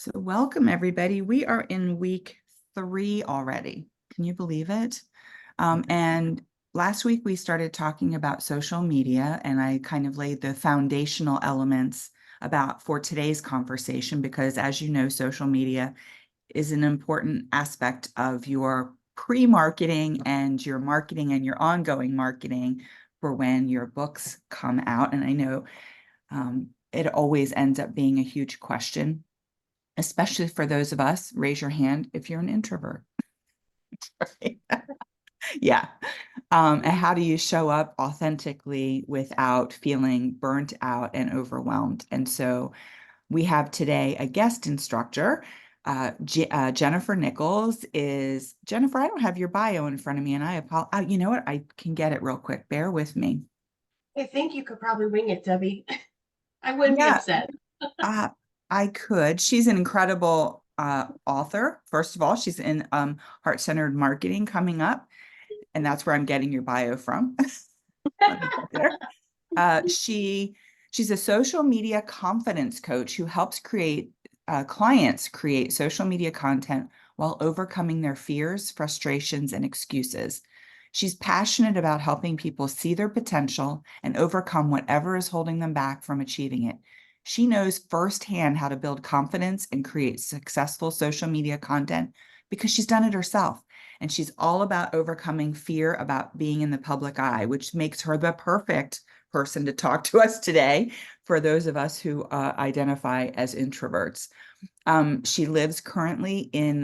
So welcome everybody. We are in week 3 already. Can you believe it? And last week we started talking about social media, and I kind of laid the foundational elements about for today's conversation, because as you know, social media is an important aspect of your pre-marketing and your ongoing marketing for when your books come out. And I know it always ends up being a huge question, especially for those of us. Raise your hand if you're an introvert. Yeah. And how do you show up authentically without feeling burnt out and overwhelmed? And so we have today a guest instructor. Jennifer Nichols is Jennifer. I don't have your bio in front of me, and I apologize. You know what? I can get it real quick. Bear with me. I think you could probably wing it, Debbie. I wouldn't be Yeah, upset. I could. She's an incredible author. First of all, she's in Heart-Centered Marketing coming up, and that's where I'm getting your bio from. Let me get there. She's a social media confidence coach who helps clients create social media content while overcoming their fears, frustrations, and excuses. She's passionate about helping people see their potential and overcome whatever is holding them back from achieving it. She knows firsthand how to build confidence and create successful social media content because she's done it herself. And she's all about overcoming fear about being in the public eye, which makes her the perfect person to talk to us today for those of us who identify as introverts. She lives currently in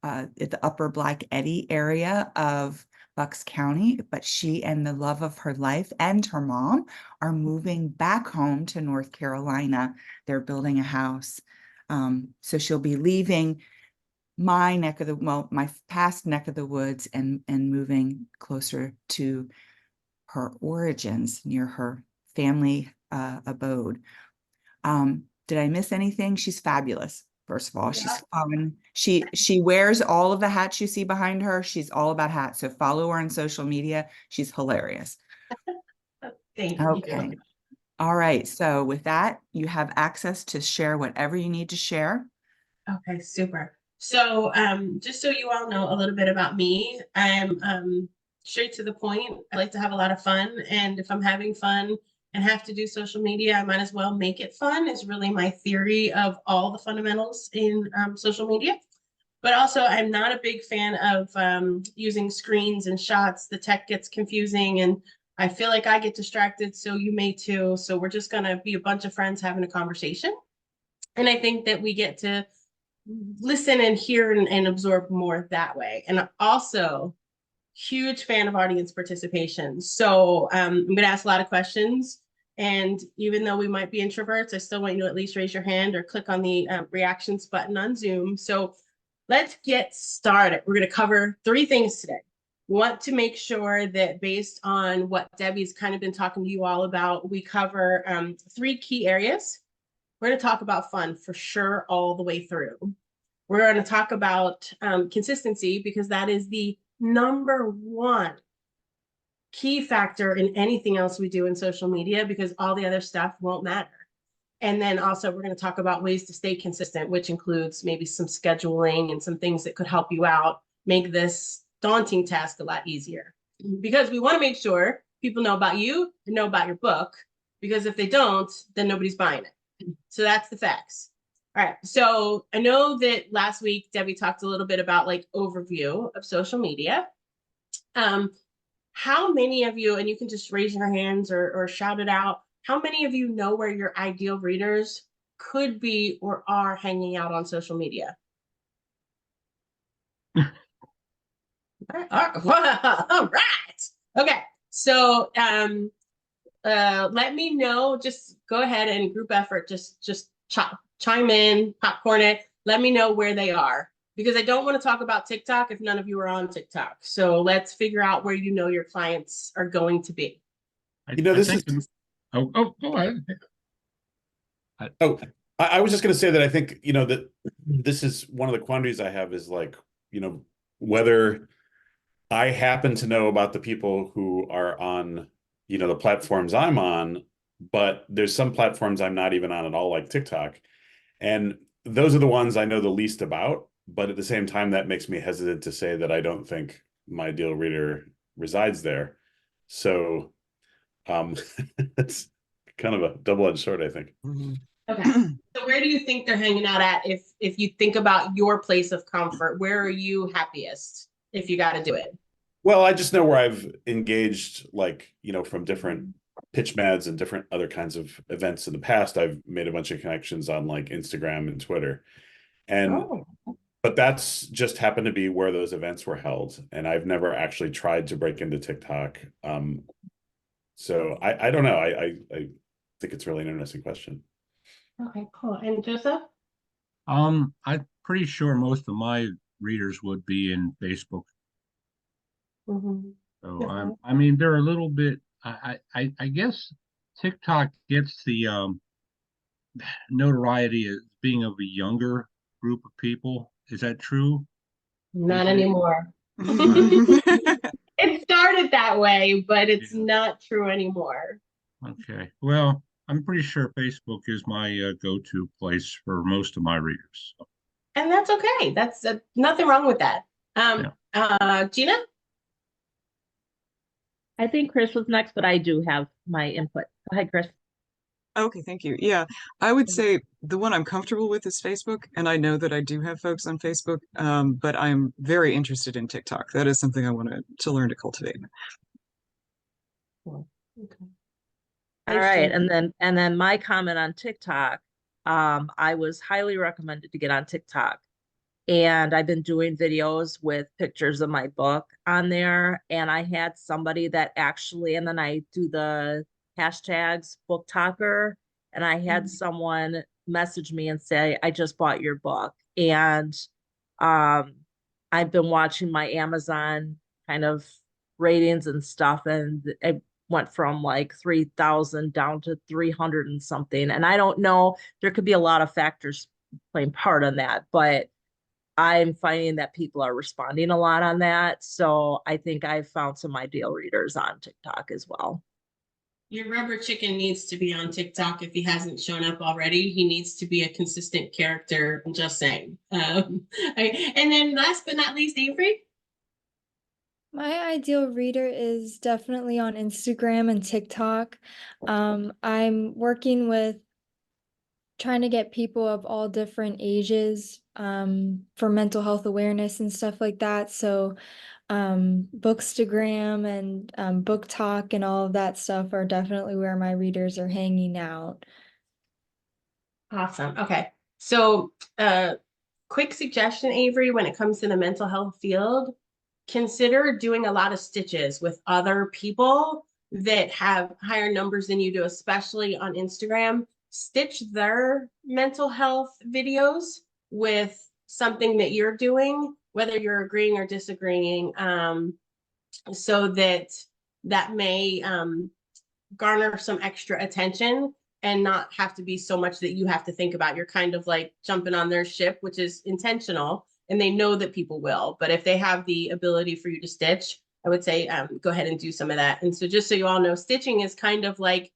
the Upper Black Eddy area of Bucks County, but she and the love of her life and her mom are moving back home to North Carolina. They're building a house. So she'll be leaving my past neck of the woods and moving closer to her origins near her family abode. Did I miss anything? She's fabulous. First of all, she's Yeah. fun. She wears all of the hats you see behind her. She's all about hats. So follow her on social media. She's hilarious. Thank you. Okay. All right. So with that, you have access to share whatever you need to share. Okay, super. So, just so you all know a little bit about me, I'm straight to the point. I like to have a lot of fun, and if I'm having fun and have to do social media, I might as well make it fun. Is really my theory of all the fundamentals in social media. But also, I'm not a big fan of using screens and shots. The tech gets confusing, and I feel like I get distracted. So you may too. So we're just gonna be a bunch of friends having a conversation, and I think that we get to listen and hear and absorb more that way. And also, huge fan of audience participation. So I'm going to ask a lot of questions. And even though we might be introverts, I still want you to at least raise your hand or click on the reactions button on Zoom. So let's get started. We're going to cover 3 things today. We want to make sure that based on what Debbie's kind of been talking to you all about, we cover 3 key areas. We're going to talk about fun for sure all the way through. We're going to talk about consistency, because that is the number 1 key factor in anything else we do in social media, because all the other stuff won't matter. And then also we're going to talk about ways to stay consistent, which includes maybe some scheduling and some things that could help you out, make this daunting task a lot easier. Because we want to make sure people know about you and know about your book, because if they don't, then nobody's buying it. So that's the facts. All right. So I know that last week, Debbie talked a little bit about like overview of social media. How many of you, and you can just raise your hands or shout it out, how many of you know where your ideal readers could be or are hanging out on social media? All right. Okay. So let me know. Just go ahead and group effort. Just chime in, popcorn it. Let me know where they are, because I don't want to talk about TikTok if none of you are on TikTok. So let's figure out where you know your clients are going to be. This is. Go ahead. I was just going to say that I think, that this is one of the quandaries I have is like, whether I happen to know about the people who are on, the platforms I'm on, but there's some platforms I'm not even on at all, like TikTok. And those are the ones I know the least about, but at the same time, that makes me hesitant to say that I don't think my ideal reader resides there. So it's kind of a double-edged sword, I think. Okay. So where do you think they're hanging out at if you think about your place of comfort? Where are you happiest if you got to do it? Well, I just know where I've engaged, like, from different pitch meds and different other kinds of events in the past. I've made a bunch of connections on like Instagram and Twitter. And Oh. but that's just happened to be where those events were held. And I've never actually tried to break into TikTok. So I don't know. I think it's really an interesting question. Okay, cool. And Joseph? I'm pretty sure most of my readers would be in Facebook. Mm-hmm. So Okay. I mean, they're a little bit. I guess TikTok gets the notoriety as being of a younger group of people. Is that true? Not Is it? anymore. It started that way, but it's Yeah. not true anymore. Okay. Well, I'm pretty sure Facebook is my go-to place for most of my readers. So, And that's okay. That's nothing wrong with that. Gina? I think Chris was next, but I do have my input. Go ahead, Chris. Okay, thank you. Yeah, I would say the one I'm comfortable with is Facebook, and I know that I do have folks on Facebook, but I'm very interested in TikTok. That is something I want to learn to cultivate. Cool. Okay. All right, and then my comment on TikTok. I was highly recommended to get on TikTok, and I've been doing videos with pictures of my book on there. And I had somebody that actually, and then I do the hashtags book talker, and I had someone message me and say, I just bought your book. And I've been watching my Amazon kind of ratings and stuff, and it went from like 3,000 down to 300 and something. And I don't know, there could be a lot of factors playing part in that, but I'm finding that people are responding a lot on that. So I think I've found some ideal readers on TikTok as well. Your rubber chicken needs to be on TikTok if he hasn't shown up already. He needs to be a consistent character. I'm just saying. And then last but not least, Avery. My ideal reader is definitely on Instagram and TikTok. I'm working with trying to get people of all different ages for mental health awareness and stuff like that. So Bookstagram and Book Talk and all of that stuff are definitely where my readers are hanging out. Awesome. Okay. So quick suggestion, Avery, when it comes to the mental health field, consider doing a lot of stitches with other people that have higher numbers than you do, especially on Instagram. Stitch their mental health videos with something that you're doing, whether you're agreeing or disagreeing, so that may garner some extra attention and not have to be so much that you have to think about. You're kind of like jumping on their ship, which is intentional, and they know that people will. But if they have the ability for you to stitch, I would say go ahead and do some of that. And so just so you all know, stitching is kind of like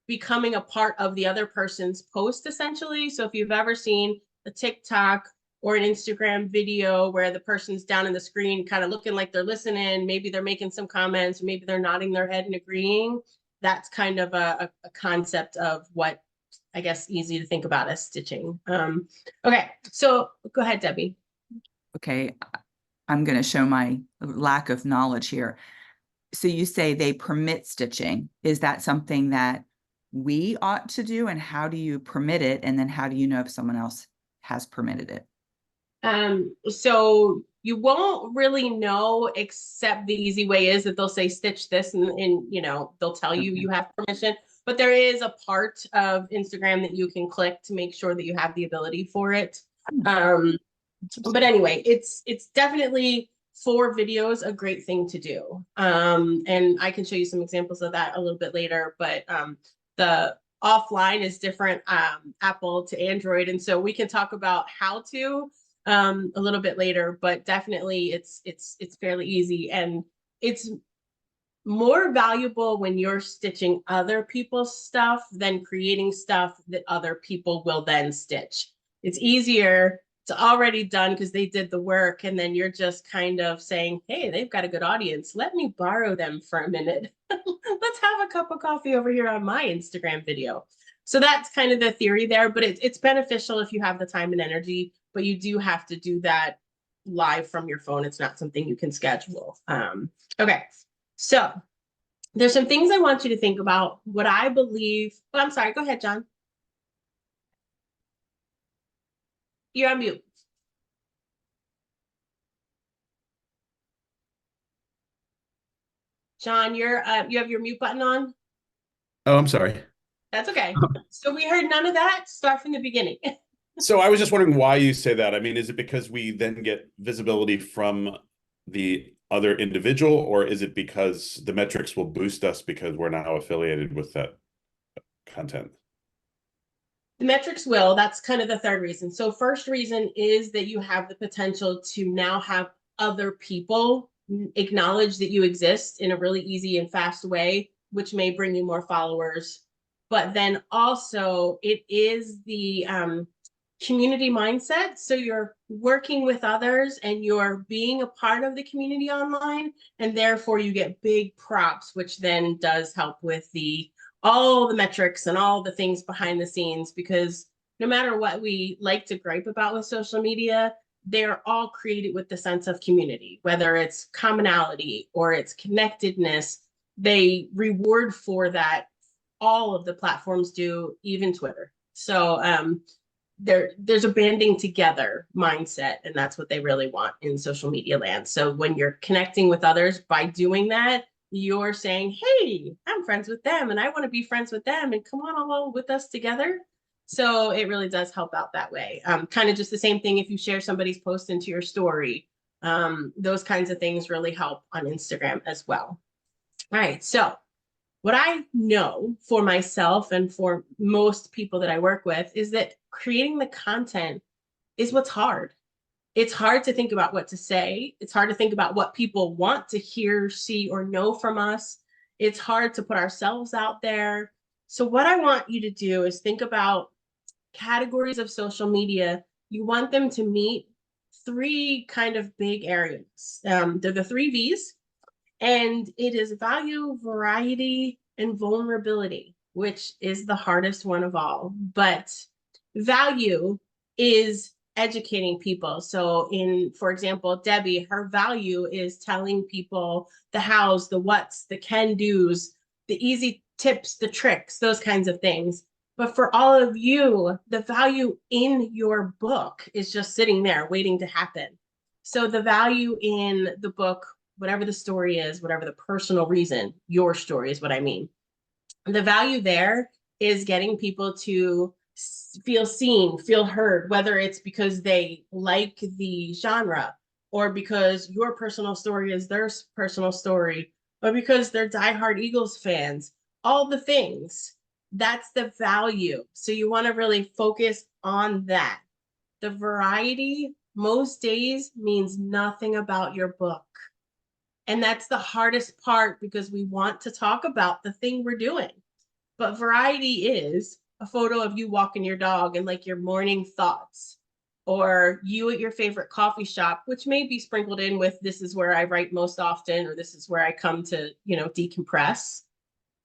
becoming a part of the other person's post, essentially. So if you've ever seen a TikTok or an Instagram video where the person's down in the screen kind of looking like they're listening, maybe they're making some comments, maybe they're nodding their head and agreeing, that's kind of a concept of what I guess easy to think about as stitching. Okay, so go ahead, Debbie. Okay, I'm going to show my lack of knowledge here. So you say they permit stitching. Is that something that we ought to do? And how do you permit it? And then how do you know if someone else has permitted it? So you won't really know, except the easy way is that they'll say stitch this and they'll tell you you have permission. But there is a part of Instagram that you can click to make sure that you have the ability for it. But anyway, it's definitely for videos a great thing to do. And I can show you some examples of that a little bit later, but the offline is different, Apple to Android. And so we can talk about how to a little bit later, but definitely it's fairly easy, and it's more valuable when you're stitching other people's stuff than creating stuff that other people will then stitch. It's easier. It's already done because they did the work. And then you're just kind of saying, hey, they've got a good audience. Let me borrow them for a minute. Let's have a cup of coffee over here on my Instagram video. So that's kind of the theory there, but it's beneficial if you have the time and energy, but you do have to do that live from your phone. It's not something you can schedule. Okay, so there's some things I want you to think about. What I believe, oh, I'm sorry, go ahead, John. You're on mute. John, you have your mute button on? Oh, I'm sorry. That's okay. So we heard none of that. Start from the beginning. So I was just wondering why you say that. I mean, is it because we then get visibility from the other individual, or is it because the metrics will boost us because we're now affiliated with that content? The metrics will. That's kind of the third reason. So first reason is that you have the potential to now have other people acknowledge that you exist in a really easy and fast way, which may bring you more followers. But then also it is the community mindset. So you're working with others and you're being a part of the community online, and therefore you get big props, which then does help with all the metrics and all the things behind the scenes, because no matter what we like to gripe about with social media, they're all created with the sense of community, whether it's commonality or it's connectedness. They reward for that. All of the platforms do, even Twitter. So there's a banding together mindset, and that's what they really want in social media land. So when you're connecting with others by doing that, you're saying, hey, I'm friends with them and I want to be friends with them, and come on along with us together. So it really does help out that way. Kind of just the same thing if you share somebody's post into your story. Those kinds of things really help on Instagram as well. All right, so what I know for myself and for most people that I work with is that creating the content is what's hard. It's hard to think about what to say. It's hard to think about what people want to hear, see, or know from us. It's hard to put ourselves out there. So what I want you to do is think about categories of social media. You want them to meet three kind of big areas. They're the three V's. And it is value, variety, and vulnerability, which is the hardest one of all. But value is educating people. So for example, Debbie, her value is telling people the hows, the whats, the can-dos, the easy tips, the tricks, those kinds of things. But for all of you, the value in your book is just sitting there waiting to happen. So the value in the book, whatever the story is, whatever the personal reason, your story is what I mean. The value there is getting people to feel seen, feel heard, whether it's because they like the genre, or because your personal story is their personal story, or because they're diehard Eagles fans, all the things. That's the value. So you want to really focus on that. The variety most days means nothing about your book. And that's the hardest part, because we want to talk about the thing we're doing. But variety is a photo of you walking your dog and like your morning thoughts, or you at your favorite coffee shop, which may be sprinkled in with, this is where I write most often, or this is where I come to, decompress.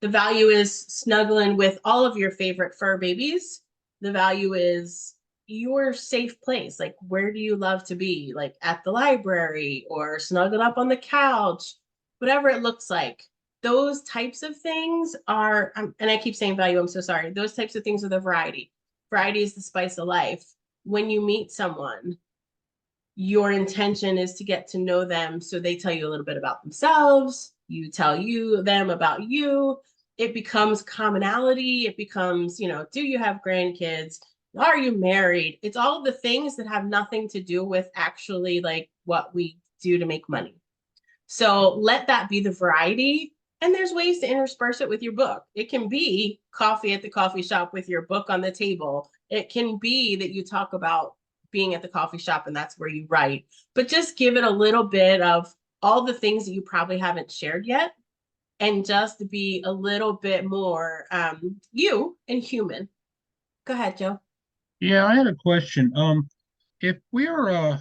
The value is snuggling with all of your favorite fur babies. The value is your safe place. Like, where do you love to be? Like at the library or snuggled up on the couch, whatever it looks like. Those types of things are, and I keep saying value, I'm so sorry. Those types of things are the variety. Variety is the spice of life. When you meet someone, your intention is to get to know them. So they tell you a little bit about themselves. You tell them about you. It becomes commonality. It becomes, do you have grandkids? Are you married? It's all the things that have nothing to do with actually like what we do to make money. So let that be the variety. And there's ways to intersperse it with your book. It can be coffee at the coffee shop with your book on the table. It can be that you talk about being at the coffee shop and that's where you write. But just give it a little bit of all the things that you probably haven't shared yet, and just be a little bit more you and human. Go ahead, Joe. Yeah, I had a question. If we're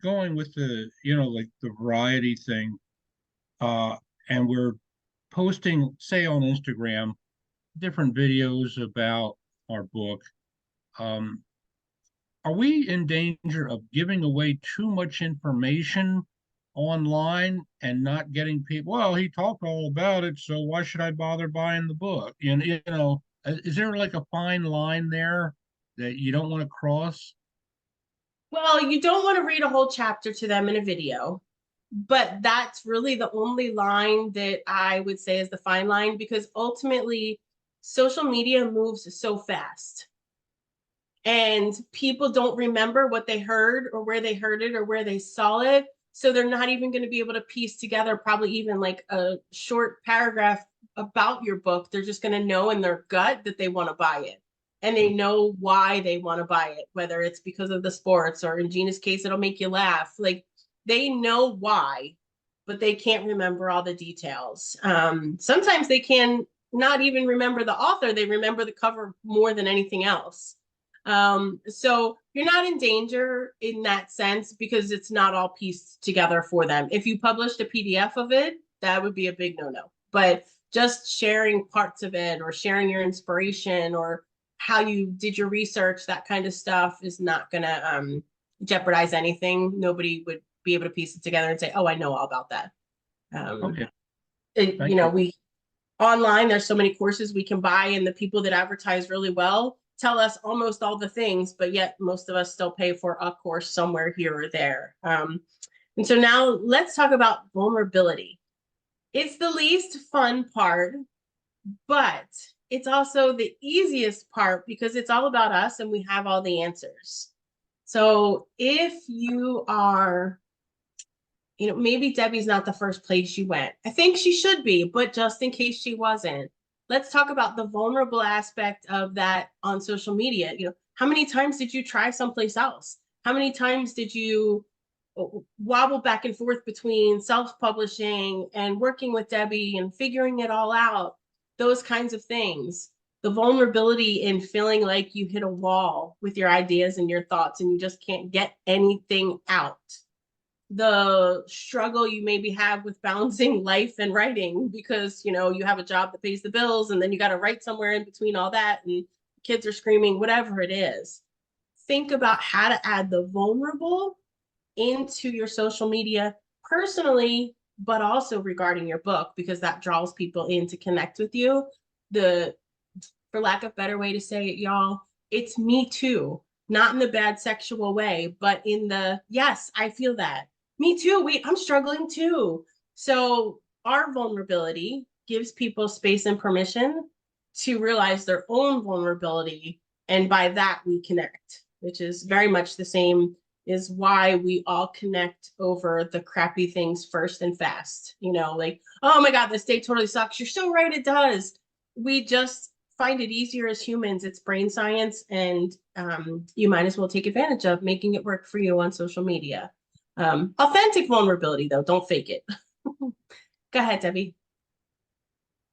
going with the, like the variety thing, uh, and we're posting, say, on Instagram, different videos about our book, um, are we in danger of giving away too much information online and not getting people? Well, he talked all about it, so why should I bother buying the book? And is there like a fine line there that you don't want to cross? Well, you don't want to read a whole chapter to them in a video, but that's really the only line that I would say is the fine line, because ultimately social media moves so fast and people don't remember what they heard or where they heard it or where they saw it. So they're not even going to be able to piece together probably even like a short paragraph about your book. They're just going to know in their gut that they want to buy it. And they know why they want to buy it, whether it's because of the sports or in Gina's case, it'll make you laugh. Like they know why, but they can't remember all the details. Sometimes they can not even remember the author. They remember the cover more than anything else. So you're not in danger in that sense because it's not all pieced together for them. If you published a PDF of it, that would be a big no-no. But just sharing parts of it or sharing your inspiration or how you did your research, that kind of stuff is not going to jeopardize anything. Nobody would be able to piece it together and say, oh, I know all about that. Okay, We online, there's so many courses we can buy, and the people that advertise really well tell us almost all the things, but yet most of us still pay for a course somewhere here or there. And so now let's talk about vulnerability. It's the least fun part, but it's also the easiest part because it's all about us and we have all the answers. So if you are, maybe Debbie's not the first place you went. I think she should be, but just in case she wasn't, let's talk about the vulnerable aspect of that on social media. How many times did you try someplace else? How many times did you wobble back and forth between self-publishing and working with Debbie and figuring it all out? Those kinds of things. The vulnerability in feeling like you hit a wall with your ideas and your thoughts and you just can't get anything out. The struggle you maybe have with balancing life and writing because you have a job that pays the bills and then you got to write somewhere in between all that and kids are screaming, whatever it is. Think about how to add the vulnerable into your social media personally, but also regarding your book, because that draws people in to connect with you. For lack of a better way to say it, y'all, it's me too. Not in the bad sexual way, but in the, yes, I feel that. Me too. I'm struggling too. So our vulnerability gives people space and permission to realize their own vulnerability. And by that, we connect, which is very much the same is why we all connect over the crappy things first and fast. Like, oh my God, this day totally sucks. You're so right, it does. We just find it easier as humans. It's brain science, and you might as well take advantage of making it work for you on social media. Authentic vulnerability, though, don't fake it. Go ahead, Debbie.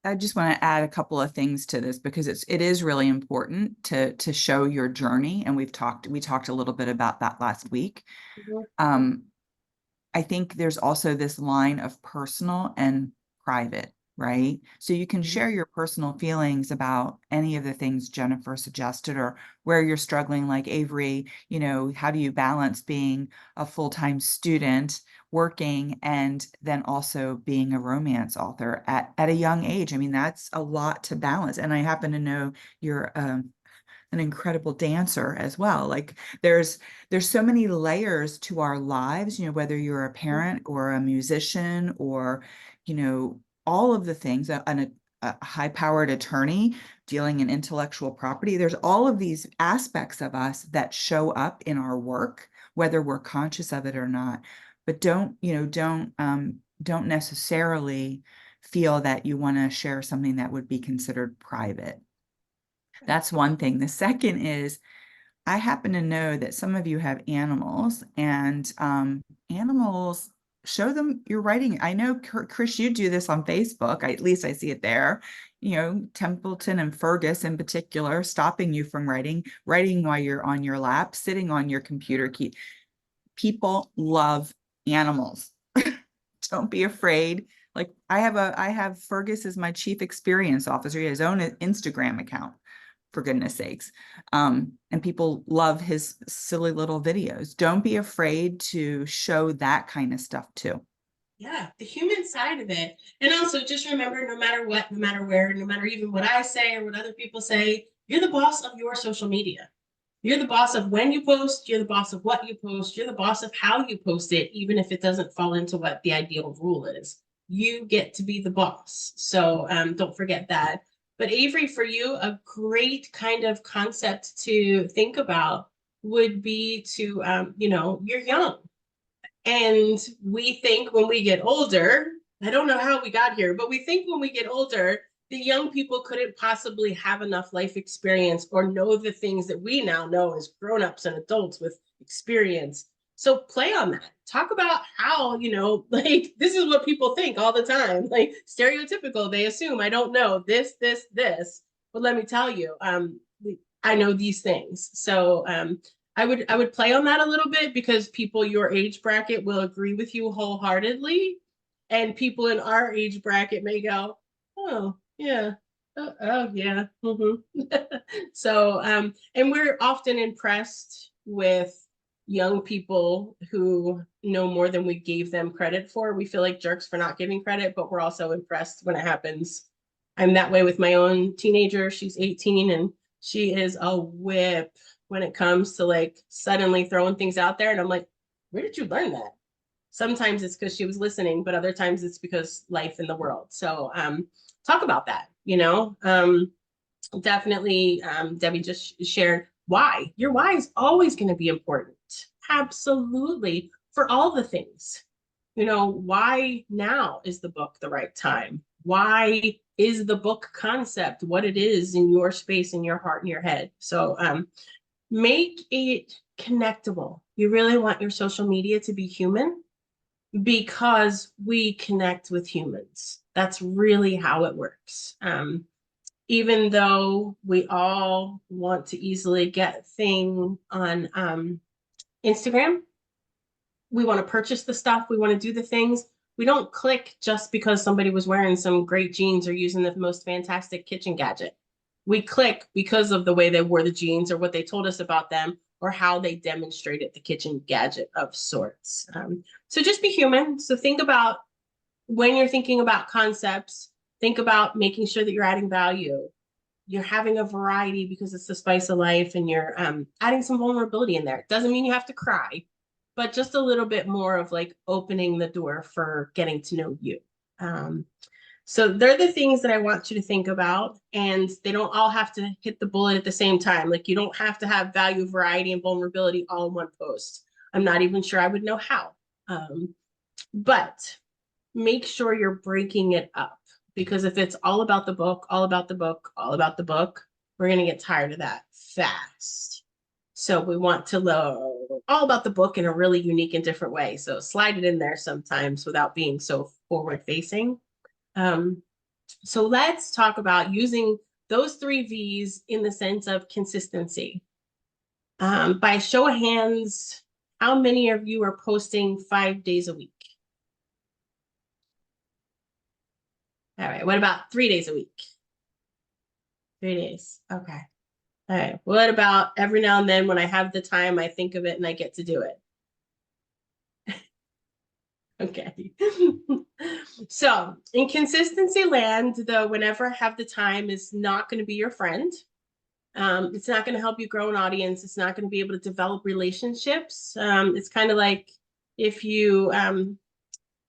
I just want to add a couple of things to this because it is really important to show your journey, and we talked a little bit about that last week. Mm-hmm. I think there's also this line of personal and private, right? So you can share your personal feelings about any of the things Jennifer suggested or where you're struggling, like Avery, how do you balance being a full-time student, working, and then also being a romance author at a young age? I mean, that's a lot to balance. And I happen to know you're an incredible dancer as well. Like there's so many layers to our lives, whether you're a parent or a musician or, all of the things, a high-powered attorney dealing in intellectual property. There's all of these aspects of us that show up in our work, whether we're conscious of it or not. But don't necessarily feel that you want to share something that would be considered private. That's one thing. The second is, I happen to know that some of you have animals, and animals show them your writing. I know, Chris, you do this on Facebook. At least I see it there. You know, Templeton and Fergus in particular, stopping you from writing while you're on your lap, sitting on your computer key. People love animals. Don't be afraid. Like I have Fergus as my chief experience officer. He has his own Instagram account, for goodness sakes. And people love his silly little videos. Don't be afraid to show that kind of stuff too. Yeah, the human side of it. And also just remember, no matter what, no matter where, no matter even what I say or what other people say, you're the boss of your social media. You're the boss of when you post, you're the boss of what you post, you're the boss of how you post it, even if it doesn't fall into what the ideal rule is. You get to be the boss. So don't forget that. But Avery, for you, a great kind of concept to think about would be to, you're young. And we think when we get older, I don't know how we got here, but we think when we get older, the young people couldn't possibly have enough life experience or know the things that we now know as grown-ups and adults with experience. So play on that. Talk about how, like this is what people think all the time, like stereotypical. They assume I don't know this. But let me tell you, I know these things. So I would play on that a little bit because people your age bracket will agree with you wholeheartedly. And people in our age bracket may go, oh, yeah. Oh yeah. So, and we're often impressed with young people who know more than we gave them credit for. We feel like jerks for not giving credit, but we're also impressed when it happens. I'm that way with my own teenager. She's 18 and she is a whip when it comes to like suddenly throwing things out there. And I'm like, where did you learn that? Sometimes it's because she was listening, but other times it's because life in the world. So talk about that, definitely Debbie just shared why. Your why is always going to be important. Absolutely. For all the things, why now is the book the right time? Why is the book concept what it is in your space, in your heart, in your head? So make it connectable. You really want your social media to be human because we connect with humans. That's really how it works. Even though we all want to easily get thing on Instagram, we want to purchase the stuff, we want to do the things. We don't click just because somebody was wearing some great jeans or using the most fantastic kitchen gadget. We click because of the way they wore the jeans or what they told us about them or how they demonstrated the kitchen gadget of sorts. So just be human. So think about when you're thinking about concepts, think about making sure that you're adding value. You're having a variety because it's the spice of life and you're adding some vulnerability in there. It doesn't mean you have to cry, but just a little bit more of like opening the door for getting to know you. So they're the things that I want you to think about, and they don't all have to hit the bullet at the same time. Like you don't have to have value, variety, and vulnerability all in one post. I'm not even sure I would know how. But make sure you're breaking it up, because if it's all about the book, all about the book, all about the book, we're going to get tired of that fast. So we want to learn all about the book in a really unique and different way. So slide it in there sometimes without being so forward facing. So let's talk about using those 3 V's in the sense of consistency. By show of hands, how many of you are posting 5 days a week? All right, what about 3 days a week? 3 days, okay. All right, what about every now and then when I have the time, I think of it and I get to do it? Okay. So in consistency land, though, whenever I have the time is not going to be your friend. It's not going to help you grow an audience. It's not going to be able to develop relationships. It's kind of like if you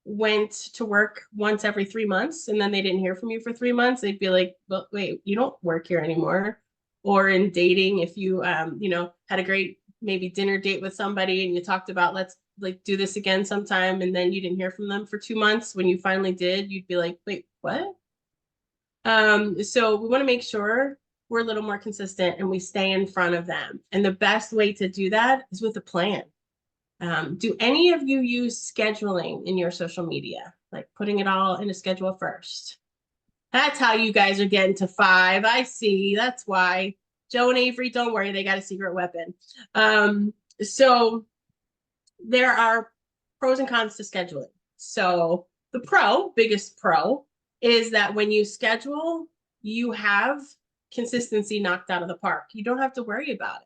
went to work once every 3 months and then they didn't hear from you for 3 months, they'd be like, well, wait, you don't work here anymore. Or in dating, if you, had a great maybe dinner date with somebody and you talked about, let's like do this again sometime, and then you didn't hear from them for 2 months. When you finally did, you'd be like, wait, what? So we want to make sure we're a little more consistent and we stay in front of them. And the best way to do that is with a plan. Do any of you use scheduling in your social media? Like putting it all in a schedule first? That's how you guys are getting to 5. I see. That's why. Joe and Avery, don't worry, they got a secret weapon. So there are pros and cons to scheduling. So the biggest pro, is that when you schedule, you have consistency knocked out of the park. You don't have to worry about it.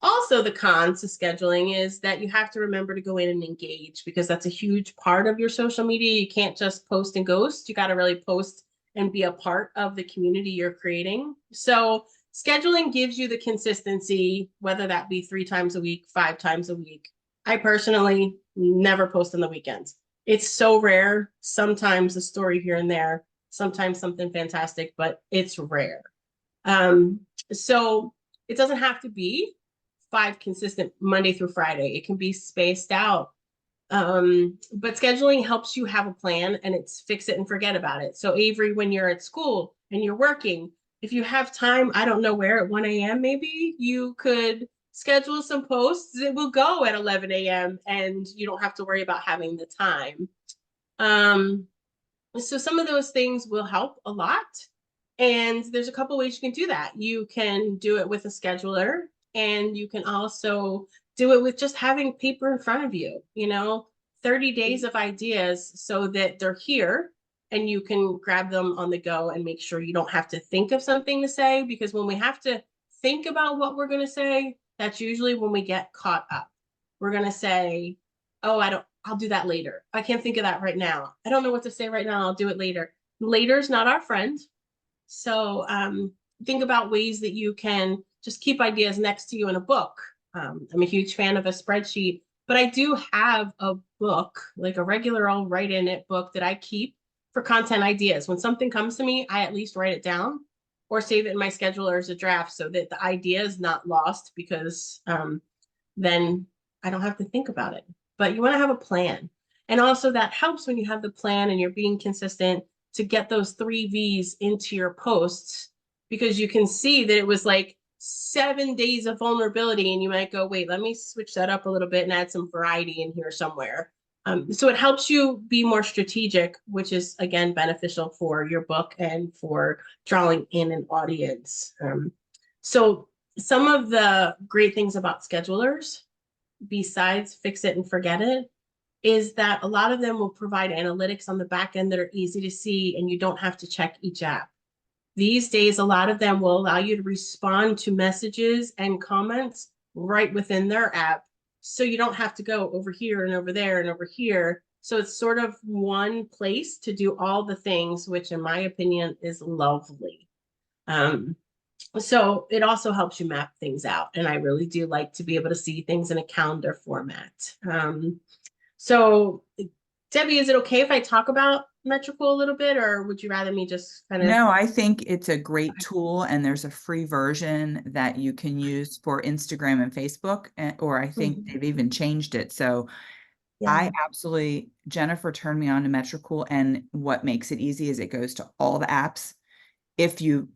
Also, the cons to scheduling is that you have to remember to go in and engage, because that's a huge part of your social media. You can't just post and ghost. You got to really post and be a part of the community you're creating. So scheduling gives you the consistency, whether that be 3 times a week, 5 times a week. I personally never post on the weekends. It's so rare. Sometimes a story here and there, sometimes something fantastic, but it's rare. So it doesn't have to be 5 consistent Monday through Friday. It can be spaced out. But scheduling helps you have a plan, and it's fix it and forget about it. So Avery, when you're at school and you're working, if you have time, I don't know where, at 1 a.m. maybe, you could schedule some posts. It will go at 11 a.m. and you don't have to worry about having the time. So some of those things will help a lot. And there's a couple ways you can do that. You can do it with a scheduler, and you can also do it with just having paper in front of you, 30 days of ideas, so that they're here and you can grab them on the go and make sure you don't have to think of something to say, because when we have to think about what we're going to say, that's usually when we get caught up. We're going to say, oh, I'll do that later. I can't think of that right now. I don't know what to say right now. I'll do it later. Later's not our friend. So think about ways that you can just keep ideas next to you in a book. I'm a huge fan of a spreadsheet, but I do have a book, like a regular old write in it book, that I keep for content ideas. When something comes to me, I at least write it down or save it in my scheduler as a draft, so that the idea is not lost, because then I don't have to think about it. But you want to have a plan. And also that helps when you have the plan and you're being consistent, to get those 3 V's into your posts, because you can see that it was like 7 days of vulnerability, and you might go, wait, let me switch that up a little bit and add some variety in here somewhere. So it helps you be more strategic, which is, again, beneficial for your book and for drawing in an audience. So some of the great things about schedulers, besides fix it and forget it, is that a lot of them will provide analytics on the back end that are easy to see, and you don't have to check each app. These days, a lot of them will allow you to respond to messages and comments right within their app, so you don't have to go over here and over there and over here. So it's sort of one place to do all the things, which in my opinion is lovely. So it also helps you map things out, and I really do like to be able to see things in a calendar format. So Debbie, is it okay if I talk about Metricool a little bit, or would you rather me just kind of? No, I think it's a great tool, and there's a free version that you can use for Instagram and Facebook, or I think they've even changed it. So I absolutely, Jennifer turned me on to Metricool, and what makes it easy is it goes to all the apps. If you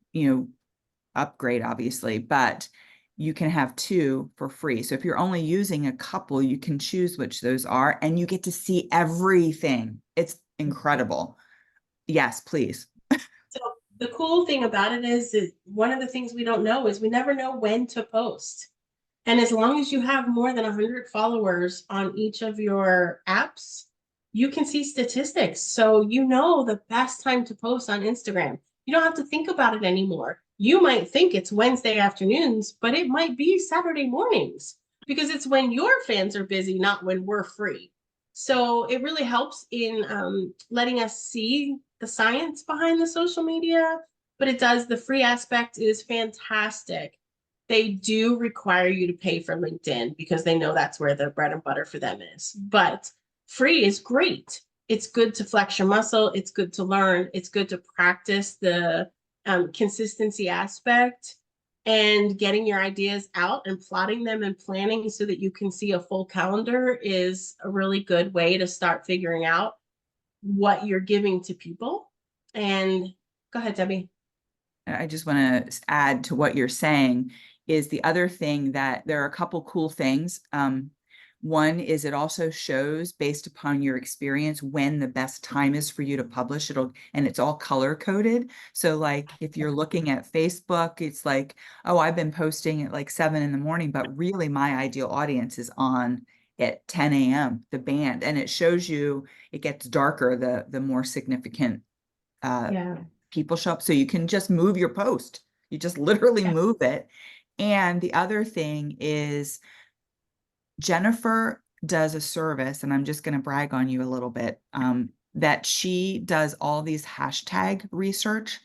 upgrade, obviously, but you can have 2 for free. So if you're only using a couple, you can choose which those are, and you get to see everything. It's incredible. Yes, please. So the cool thing about it is one of the things we don't know is we never know when to post. And as long as you have more than 100 followers on each of your apps, you can see statistics. So you know the best time to post on Instagram. You don't have to think about it anymore. You might think it's Wednesday afternoons, but it might be Saturday mornings, because it's when your fans are busy, not when we're free. So it really helps in letting us see the science behind the social media, but it does. The free aspect is fantastic. They do require you to pay for LinkedIn, because they know that's where the bread and butter for them is. But free is great. It's good to flex your muscle. It's good to learn. It's good to practice the consistency aspect, and getting your ideas out and plotting them and planning so that you can see a full calendar is a really good way to start figuring out what you're giving to people. And go ahead, Debbie. I just want to add to what you're saying. is the other thing that there are a couple cool things. One is it also shows based upon your experience when the best time is for you to publish. And it's all color coded. So like if you're looking at Facebook, it's like, oh, I've been posting at like 7 in the morning, but really my ideal audience is on at 10 a.m., the band. And it shows you, it gets darker the more significant Yeah. people show up. So you can just move your post. You just literally move it. And the other thing is Jennifer does a service, and I'm just going to brag on you a little bit, that she does all these hashtag research.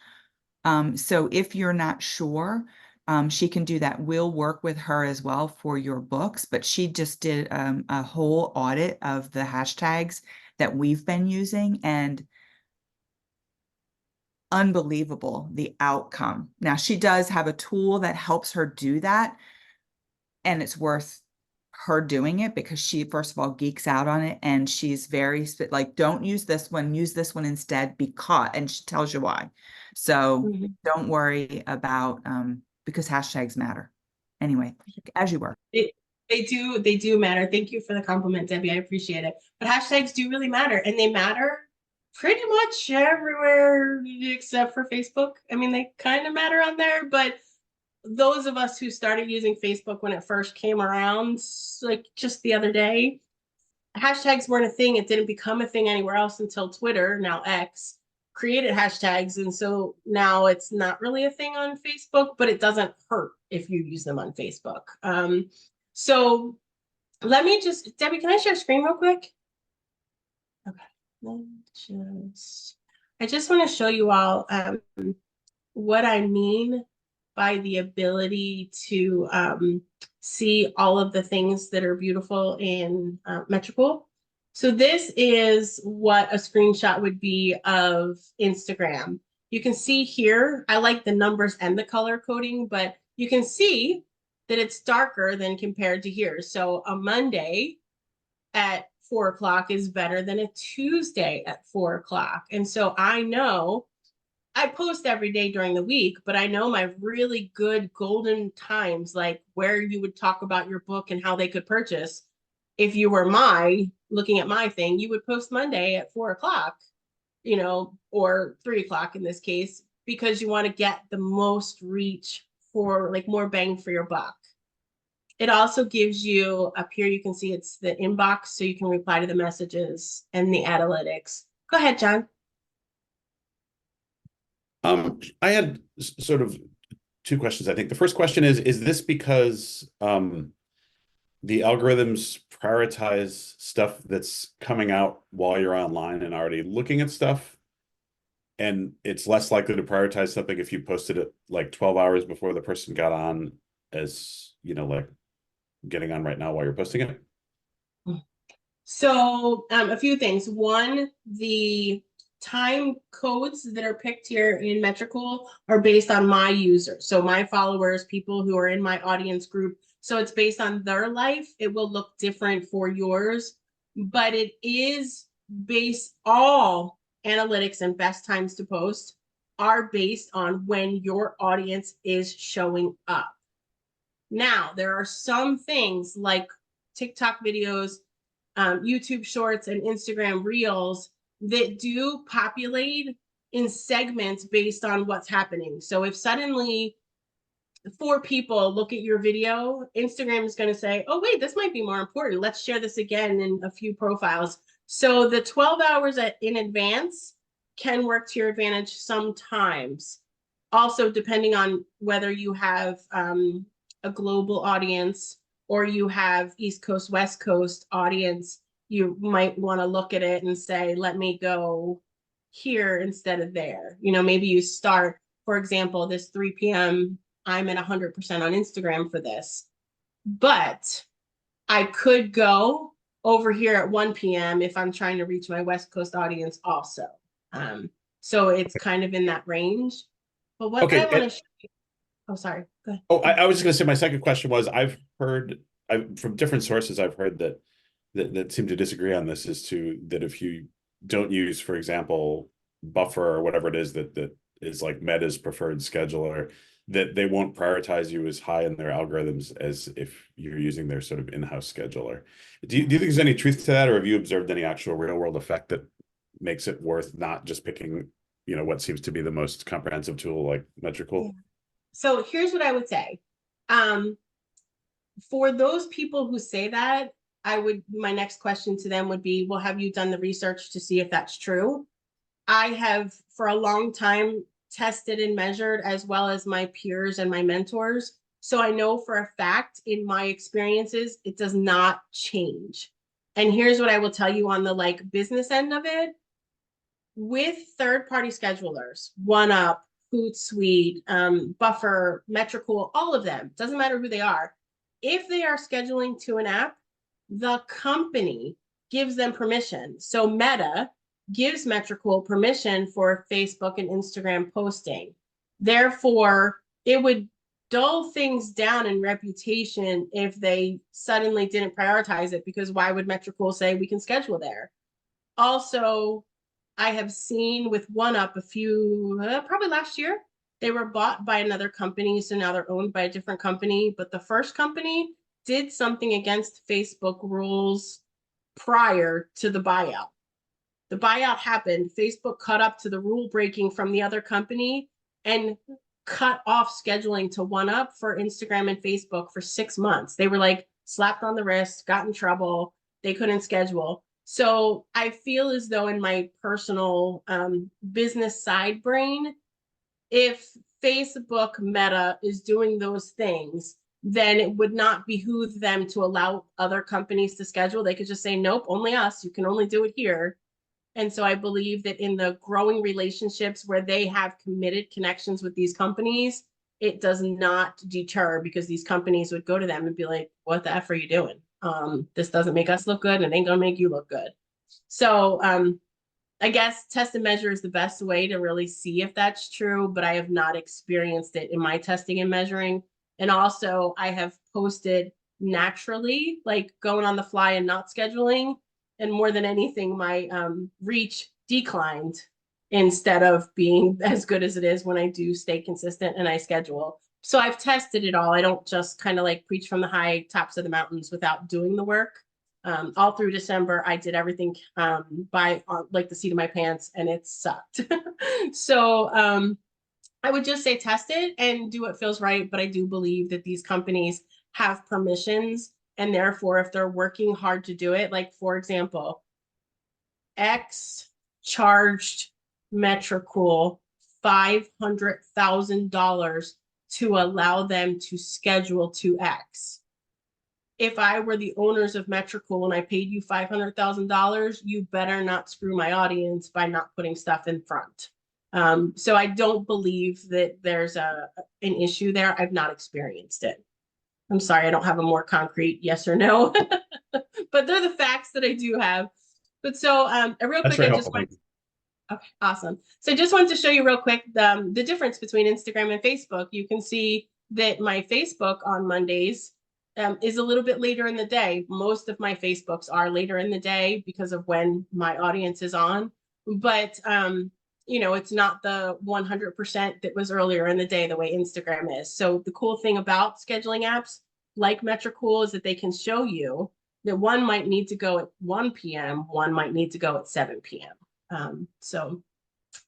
So if you're not sure, she can do that. We'll work with her as well for your books, but she just did a whole audit of the hashtags that we've been using, and unbelievable the outcome. Now, she does have a tool that helps her do that, and it's worth her doing it because she, first of all, geeks out on it, and she's very like, don't use this one, use this one instead, and she tells you why. So don't worry about because hashtags matter. Anyway, as you were. They do matter. Thank you for the compliment, Debbie. I appreciate it. But hashtags do really matter, and they matter pretty much everywhere except for Facebook. I mean, they kind of matter on there, but those of us who started using Facebook when it first came around, like just the other day, hashtags weren't a thing. It didn't become a thing anywhere else until Twitter, now X, created hashtags. And so now it's not really a thing on Facebook, but it doesn't hurt if you use them on Facebook. So let me just, Debbie, can I share screen real quick? Okay, I just want to show you all what I mean by the ability to see all of the things that are beautiful in Metricool. So this is what a screenshot would be of Instagram. You can see here, I like the numbers and the color coding, but you can see that it's darker than compared to here. So a Monday at 4 o'clock is better than a Tuesday at 4 o'clock. And so I know I post every day during the week, but I know my really good golden times, like where you would talk about your book and how they could purchase. If you were looking at my thing, you would post Monday at 4 o'clock, or 3 o'clock in this case, because you want to get the most reach for like more bang for your buck. It also gives you up here, you can see it's the inbox, so you can reply to the messages and the analytics. Go ahead, John. I had sort of two questions. I think the first question is this because the algorithms prioritize stuff that's coming out while you're online and already looking at stuff, and it's less likely to prioritize something if you posted it like 12 hours before the person got on, as like getting on right now while you're posting it? So a few things. One, the time codes that are picked here in Metricool are based on my users. So my followers, people who are in my audience group. So it's based on their life. It will look different for yours, but it is based, all analytics and best times to post are based on when your audience is showing up. Now, there are some things like TikTok videos, YouTube shorts, and Instagram reels that do populate in segments based on what's happening. So if suddenly 4 people look at your video, Instagram is going to say, oh, wait, this might be more important. Let's share this again in a few profiles. So the 12 hours in advance can work to your advantage sometimes. Also, depending on whether you have a global audience or you have East Coast, West Coast audience, you might want to look at it and say, let me go here instead of there. Maybe you start, for example, this 3 p.m., I'm at 100% on Instagram for this, but I could go over here at 1 p.m. if I'm trying to reach my West Coast audience also. So it's kind of in that range. But what I want to show you, oh, sorry, go ahead. Oh, I was just going to say, my second question was, from different sources, I've heard that seem to disagree on this, is that if you don't use, for example, Buffer or whatever it is that is like Meta's preferred scheduler, that they won't prioritize you as high in their algorithms as if you're using their sort of in-house scheduler. Do you think there's any truth to that, or have you observed any actual real world effect that makes it worth not just picking, you know, what seems to be the most comprehensive tool like Metricool? Yeah. So here's what I would say. For those people who say that, my next question to them would be, well, have you done the research to see if that's true? I have for a long time tested and measured, as well as my peers and my mentors. So I know for a fact in my experiences, it does not change. And here's what I will tell you on the like business end of it. With third-party schedulers, OneUp, Hootsuite, Buffer, Metricool, all of them, doesn't matter who they are. If they are scheduling to an app, the company gives them permission. So Meta gives Metricool permission for Facebook and Instagram posting. Therefore, it would dull things down in reputation if they suddenly didn't prioritize it, because why would Metricool say we can schedule there? Also, I have seen with OneUp a few, probably last year, they were bought by another company. So now they're owned by a different company. But the first company did something against Facebook rules prior to the buyout. The buyout happened. Facebook caught up to the rule breaking from the other company and cut off scheduling to OneUp for Instagram and Facebook for 6 months. They were like slapped on the wrist, got in trouble. They couldn't schedule. So I feel as though in my personal business side brain, if Facebook Meta is doing those things, then it would not behoove them to allow other companies to schedule. They could just say, nope, only us. You can only do it here. And so I believe that in the growing relationships where they have committed connections with these companies, it does not deter, because these companies would go to them and be like, what the F are you doing? This doesn't make us look good and it ain't gonna make you look good. So I guess test and measure is the best way to really see if that's true, but I have not experienced it in my testing and measuring. And also I have posted naturally, like going on the fly and not scheduling. And more than anything, my reach declined instead of being as good as it is when I do stay consistent and I schedule. So I've tested it all. I don't just kind of like preach from the high tops of the mountains without doing the work. All through December, I did everything by like the seat of my pants, and it sucked. So I would just say test it and do what feels right. But I do believe that these companies have permissions, and therefore, if they're working hard to do it, like for example, X charged Metricool $500,000 to allow them to schedule to X. If I were the owners of Metricool and I paid you $500,000, you better not screw my audience by not putting stuff in front. So I don't believe that there's an issue there. I've not experienced it. I'm sorry, I don't have a more concrete yes or no, but they're the facts that I do have. But so a real That's quick, very I just helpful. want. Okay, awesome. So I just wanted to show you real quick the difference between Instagram and Facebook. You can see that my Facebook on Mondays is a little bit later in the day. Most of my Facebooks are later in the day because of when my audience is on. But you know, it's not the 100% that was earlier in the day the way Instagram is. So the cool thing about scheduling apps like Metricool is that they can show you that one might need to go at 1 p.m., one might need to go at 7 p.m. So,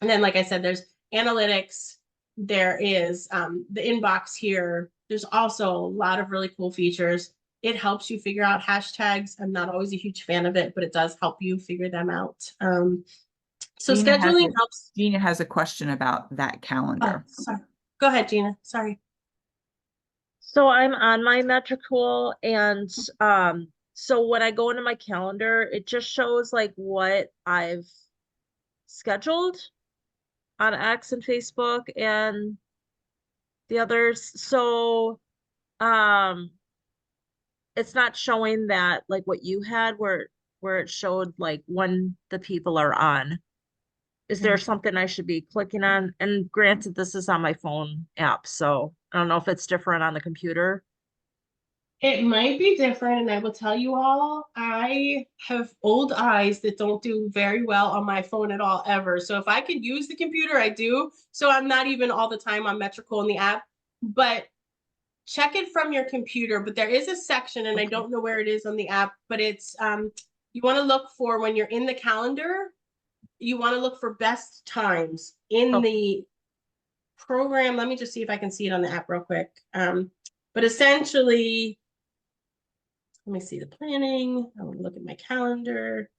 and then, like I said, there's analytics, there is the inbox here. There's also a lot of really cool features. It helps you figure out hashtags. I'm not always a huge fan of it, but it does help you figure them out. So scheduling helps. Gina has a question about that calendar. Oh, sorry. Go ahead, Gina. Sorry. So I'm on my Metricool, and so when I go into my calendar, it just shows like what I've scheduled on X and Facebook and the others. So it's not showing that like what you had where it showed like when the people are on. Is there something I should be clicking on? And granted, this is on my phone app, so I don't know if it's different on the computer. It might be different, and I will tell you all, I have old eyes that don't do very well on my phone at all ever. So if I could use the computer, I do. So I'm not even all the time on Metricool in the app. but check it from your computer. But there is a section, and I don't know where it is on the app, but it's you want to look for, when you're in the calendar, you want to look for best times in the program. Let me just see if I can see it on the app real quick. But essentially, let me see the planning. I want to look at my calendar.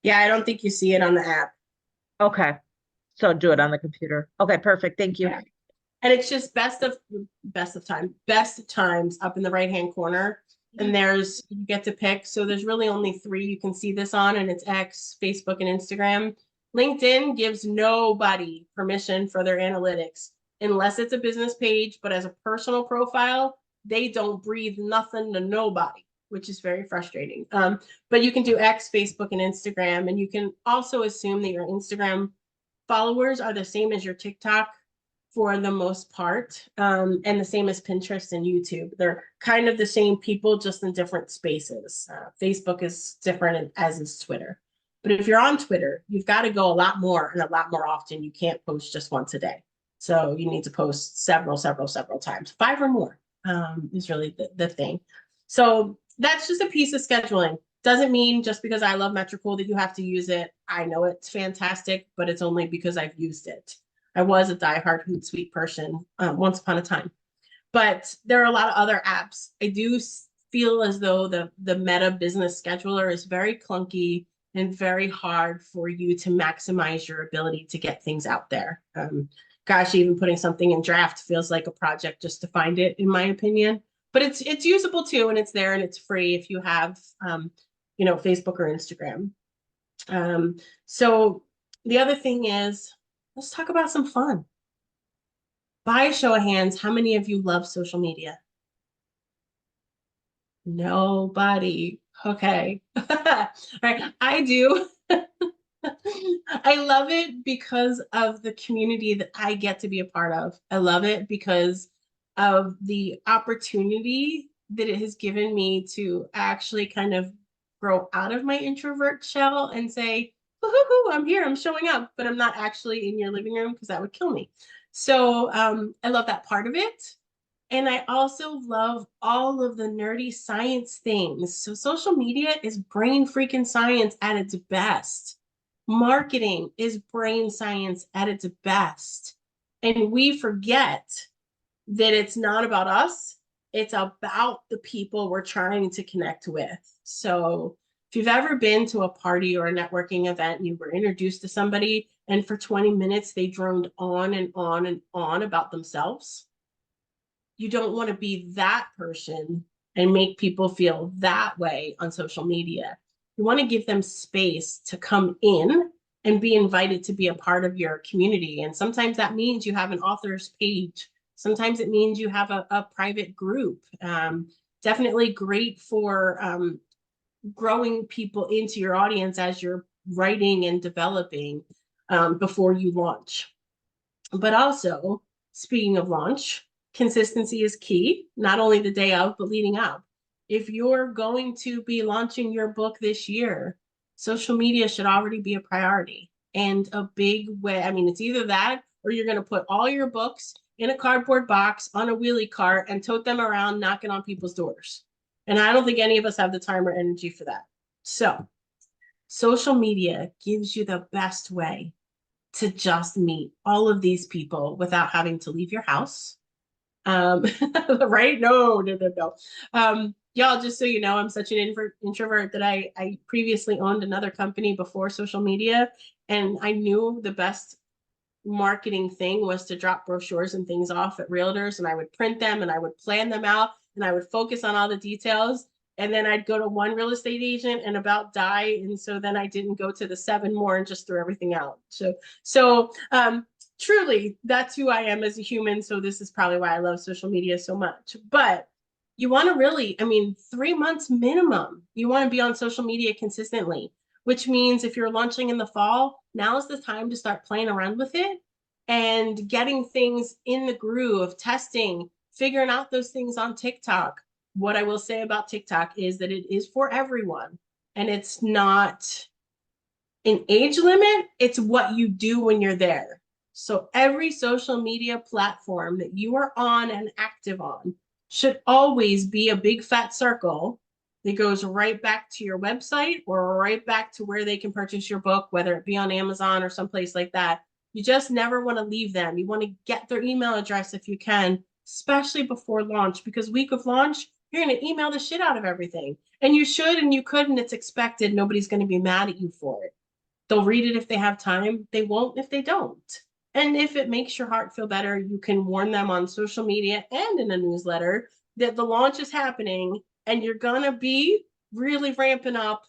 Yeah, I don't think you see it on the app. Okay. So do it on the computer. Okay, perfect. Thank you. Yeah. And it's just best times up in the right-hand corner. And there's, you get to pick. So there's really only 3 you can see this on, and it's X, Facebook, and Instagram. LinkedIn gives nobody permission for their analytics unless it's a business page, but as a personal profile, they don't breathe nothing to nobody, which is very frustrating. But you can do X, Facebook, and Instagram, and you can also assume that your Instagram followers are the same as your TikTok for the most part, and the same as Pinterest and YouTube. They're kind of the same people, just in different spaces. Facebook is different, as is Twitter. But if you're on Twitter, you've got to go a lot more and a lot more often. You can't post just once a day. So you need to post several times. 5 or more is really the thing. So that's just a piece of scheduling. Doesn't mean just because I love Metricool that you have to use it. I know it's fantastic, but it's only because I've used it. I was a diehard Hootsuite person once upon a time, but there are a lot of other apps. I do feel as though the Meta Business Scheduler is very clunky and very hard for you to maximize your ability to get things out there. Gosh, even putting something in draft feels like a project just to find it, in my opinion. But it's usable too, and it's there, and it's free if you have Facebook or Instagram. So the other thing is, let's talk about some fun. By a show of hands, how many of you love social media? Nobody. Okay. All right. I do. I love it because of the community that I get to be a part of. I love it because of the opportunity that it has given me to actually kind of grow out of my introvert shell and say, I'm here, I'm showing up, but I'm not actually in your living room because that would kill me. So I love that part of it. And I also love all of the nerdy science things. So social media is brain freaking science at its best. Marketing is brain science at its best. And we forget that it's not about us. It's about the people we're trying to connect with. So if you've ever been to a party or a networking event and you were introduced to somebody and for 20 minutes they droned on and on and on about themselves, you don't want to be that person and make people feel that way on social media. You want to give them space to come in and be invited to be a part of your community. And sometimes that means you have an author's page. Sometimes it means you have a private group. Definitely great for growing people into your audience as you're writing and developing before you launch. But also, speaking of launch, consistency is key, not only the day of, but leading up. If you're going to be launching your book this year, social media should already be a priority. And a big way, I mean, it's either that or you're going to put all your books in a cardboard box on a wheelie cart and tote them around knocking on people's doors. And I don't think any of us have the time or energy for that. So social media gives you the best way to just meet all of these people without having to leave your house. Right? No. Y'all, just so you know, I'm such an introvert that I previously owned another company before social media, and I knew the best marketing thing was to drop brochures and things off at realtors, and I would print them and I would plan them out and I would focus on all the details. And then I'd go to one real estate agent and about die. And so then I didn't go to the 7 more and just threw everything out. So truly, that's who I am as a human. So this is probably why I love social media so much. But you want to really, 3 months minimum, you want to be on social media consistently, which means if you're launching in the fall, now is the time to start playing around with it and getting things in the groove, testing, figuring out those things on TikTok. What I will say about TikTok is that it is for everyone, and it's not an age limit. It's what you do when you're there. So every social media platform that you are on and active on should always be a big fat circle that goes right back to your website or right back to where they can purchase your book, whether it be on Amazon or someplace like that. You just never want to leave them. You want to get their email address if you can, especially before launch, because week of launch, you're going to email the shit out of everything. And you should and you could, and it's expected. Nobody's going to be mad at you for it. They'll read it if they have time. They won't if they don't. And if it makes your heart feel better, you can warn them on social media and in a newsletter that the launch is happening and you're going to be really ramping up,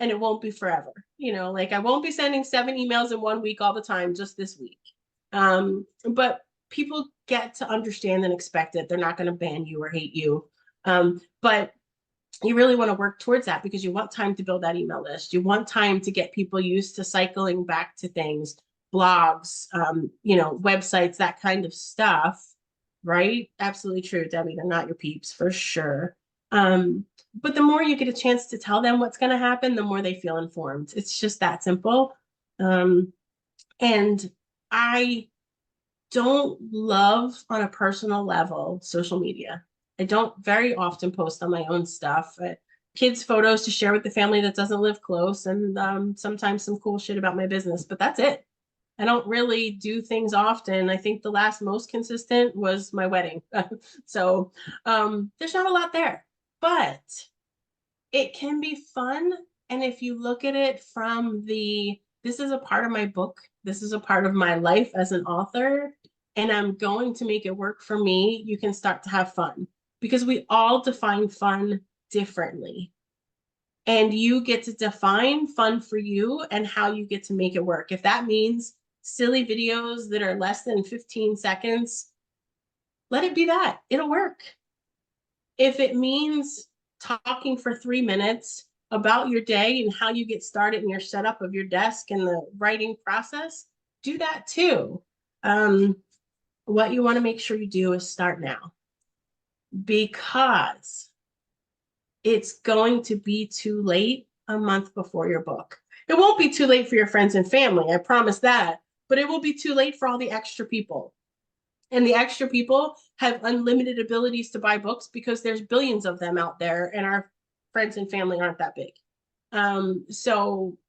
and it won't be forever. You know, like I won't be sending 7 emails in 1 week all the time, just this week. But people get to understand and expect it. They're not going to ban you or hate you. But you really want to work towards that because you want time to build that email list. You want time to get people used to cycling back to things, blogs, you know, websites, that kind of stuff, right? Absolutely true, Debbie. They're not your peeps for sure. But the more you get a chance to tell them what's going to happen, the more they feel informed. It's just that simple. And I don't love on a personal level social media. I don't very often post on my own stuff. Kids' photos to share with the family that doesn't live close, and sometimes some cool shit about my business, but that's it. I don't really do things often. I think the last most consistent was my wedding. So there's not a lot there, but it can be fun. And if you look at it from this is a part of my book, this is a part of my life as an author, and I'm going to make it work for me, you can start to have fun because we all define fun differently. And you get to define fun for you and how you get to make it work. If that means silly videos that are less than 15 seconds, let it be that. It'll work. If it means talking for 3 minutes about your day and how you get started and your setup of your desk and the writing process, do that too. What you want to make sure you do is start now, because it's going to be too late a month before your book. It won't be too late for your friends and family, I promise that, but it will be too late for all the extra people. And the extra people have unlimited abilities to buy books because there's billions of them out there, and our friends and family aren't that big. So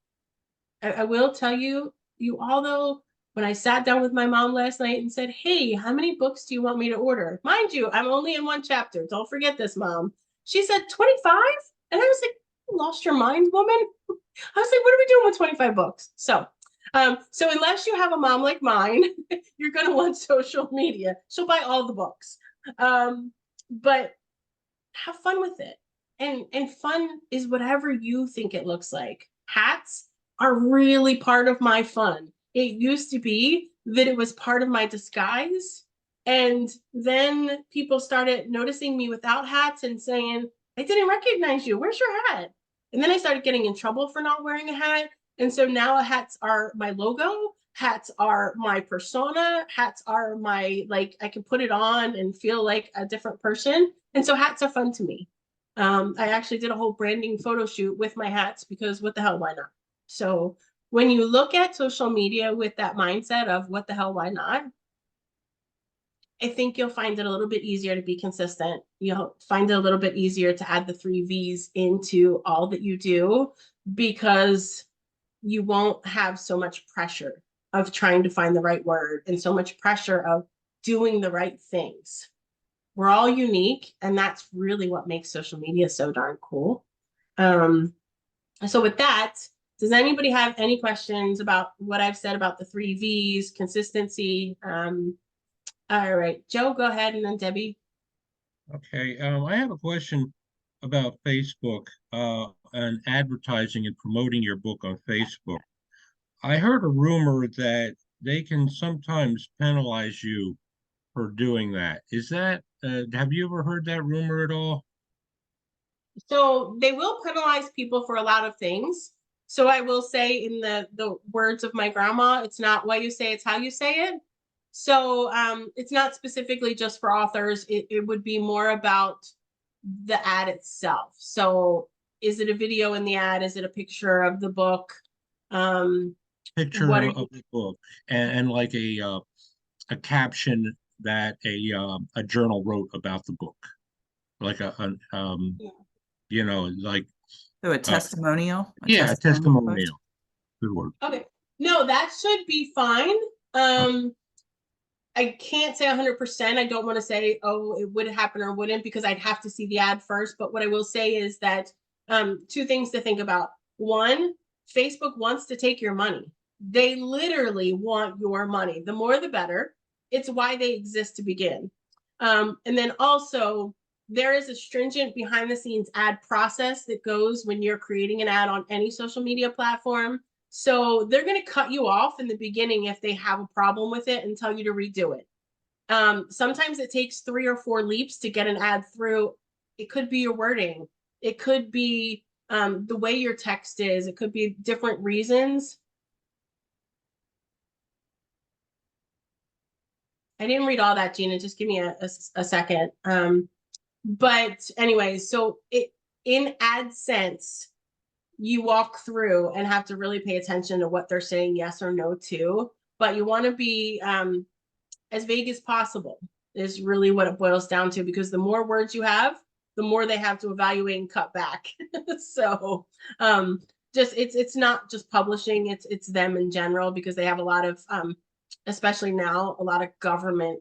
I will tell you, although when I sat down with my mom last night and said, hey, how many books do you want me to order? Mind you, I'm only in 1 chapter. Don't forget this, Mom. She said 25? And I was like, you lost your mind, woman? I was like, what are we doing with 25 books? So unless you have a mom like mine, you're going to want social media. She'll buy all the books. But have fun with it. And fun is whatever you think it looks like. Hats are really part of my fun. It used to be that it was part of my disguise. And then people started noticing me without hats and saying, I didn't recognize you. Where's your hat? And then I started getting in trouble for not wearing a hat. And so now hats are my logo. Hats are my persona. Hats are my, like, I can put it on and feel like a different person. And so hats are fun to me. I actually did a whole branding photo shoot with my hats because what the hell, why not? So when you look at social media with that mindset of what the hell, why not? I think you'll find it a little bit easier to be consistent. You'll find it a little bit easier to add the 3 V's into all that you do, because you won't have so much pressure of trying to find the right word and so much pressure of doing the right things. We're all unique, and that's really what makes social media so darn cool. So with that, does anybody have any questions about what I've said about the 3 V's, consistency? All right, Joe, go ahead, and then Debbie. Okay, I have a question about Facebook and advertising and promoting your book on Facebook. I heard a rumor that they can sometimes penalize you for doing that. Is that, have you ever heard that rumor at all? So they will penalize people for a lot of things. So I will say, in the words of my grandma, it's not what you say, it's how you say it. So it's not specifically just for authors. It would be more about the ad itself. So is it a video in the ad? Is it a picture of the book? picture What are of you? the book and like a caption that a journal wrote about the book, like Yeah. you know, like So a uh, testimonial, a yeah, a testimonial post. testimonial. Good word. Okay. No, that should be fine. Oh, I can't say 100%. I don't want to say, oh, it would happen or wouldn't, because I'd have to see the ad first. But what I will say is that two things to think about. One, Facebook wants to take your money. They literally want your money. The more, the better. It's why they exist to begin. And then also, there is a stringent behind the scenes ad process that goes when you're creating an ad on any social media platform. So they're going to cut you off in the beginning if they have a problem with it and tell you to redo it. Sometimes it takes 3 or 4 leaps to get an ad through. It could be your wording. It could be the way your text is. It could be different reasons. I didn't read all that, Gina. Just give me a second. But anyways, so it in AdSense, you walk through and have to really pay attention to what they're saying yes or no to. But you want to be as vague as possible is really what it boils down to, because the more words you have, the more they have to evaluate and cut back. So just it's not just publishing, it's them in general, because they have a lot of especially now, a lot of government,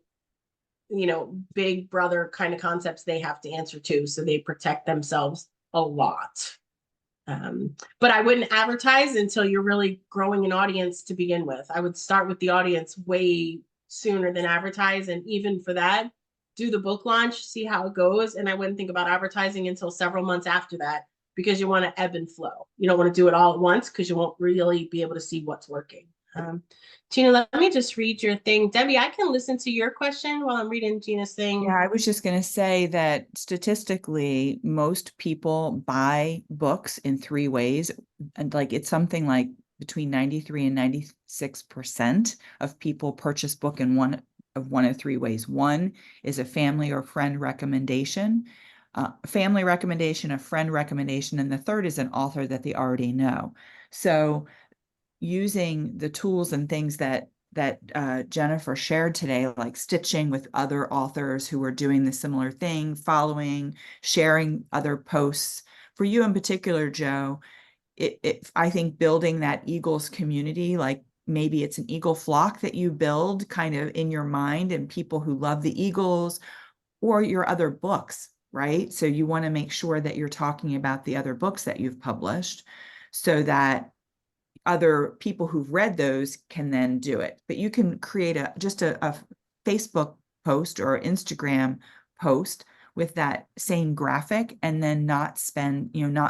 big brother kind of concepts they have to answer to, so they protect themselves a lot. But I wouldn't advertise until you're really growing an audience to begin with. I would start with the audience way sooner than advertise. And even for that, do the book launch, see how it goes. And I wouldn't think about advertising until several months after that, because you want to ebb and flow. You don't want to do it all at once, because you won't really be able to see what's working. Gina, let me just read your thing. Debbie, I can listen to your question while I'm reading Gina's thing. Yeah, I was just going to say that statistically, most people buy books in 3 ways. And like it's something like between 93 and 96% of people purchase book in one of 3 ways. One is a family or friend recommendation, family recommendation, a friend recommendation, and the third is an author that they already know. So using the tools and things that Jennifer shared today, like stitching with other authors who are doing the similar thing, following, sharing other posts. For you in particular, Joe, I think building that Eagles community, like maybe it's an Eagle flock that you build kind of in your mind, and people who love the Eagles, or your other books, right? So you want to make sure that you're talking about the other books that you've published, so that other people who've read those can then do it. But you can create just a Facebook post or Instagram post with that same graphic, and then not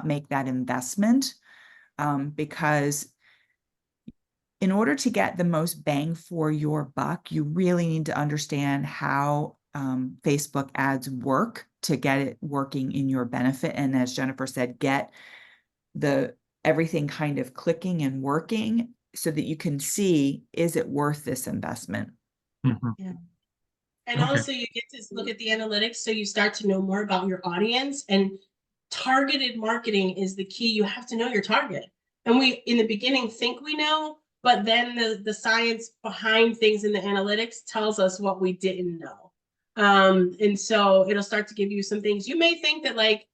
make that investment, because in order to get the most bang for your buck, you really need to understand how Facebook ads work to get it working in your benefit. And as Jennifer said, get everything kind of clicking and working so that you can see, is it worth this investment? mhm. Yeah. And Okay. also you get to look at the analytics, so you start to know more about your audience. And targeted marketing is the key. You have to know your target. And we, in the beginning, think we know, but then the science behind things in the analytics tells us what we didn't know. And so it'll start to give you some things. You may think that like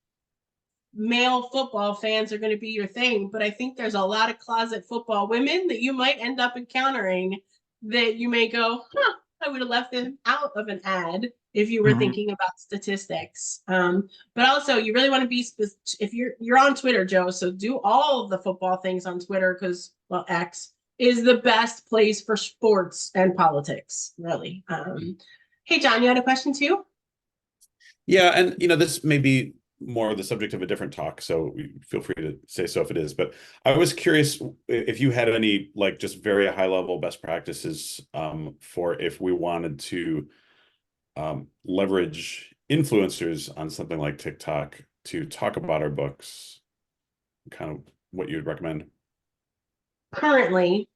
male football fans are going to be your thing, but I think there's a lot of closet football women that you might end up encountering that you may go, huh, I would have left them out of an ad if you were Mhm. thinking about statistics. But also you really want to be if you're on Twitter, Joe, so do all of the football things on Twitter, because well, X is the best place for sports and politics, really. Hey John, you had a question too? Yeah, and this may be more the subject of a different talk, so feel free to say so if it is. But I was curious if you had any like just very high level best practices for if we wanted to leverage influencers on something like TikTok to talk about our books, kind of what you'd recommend. Currently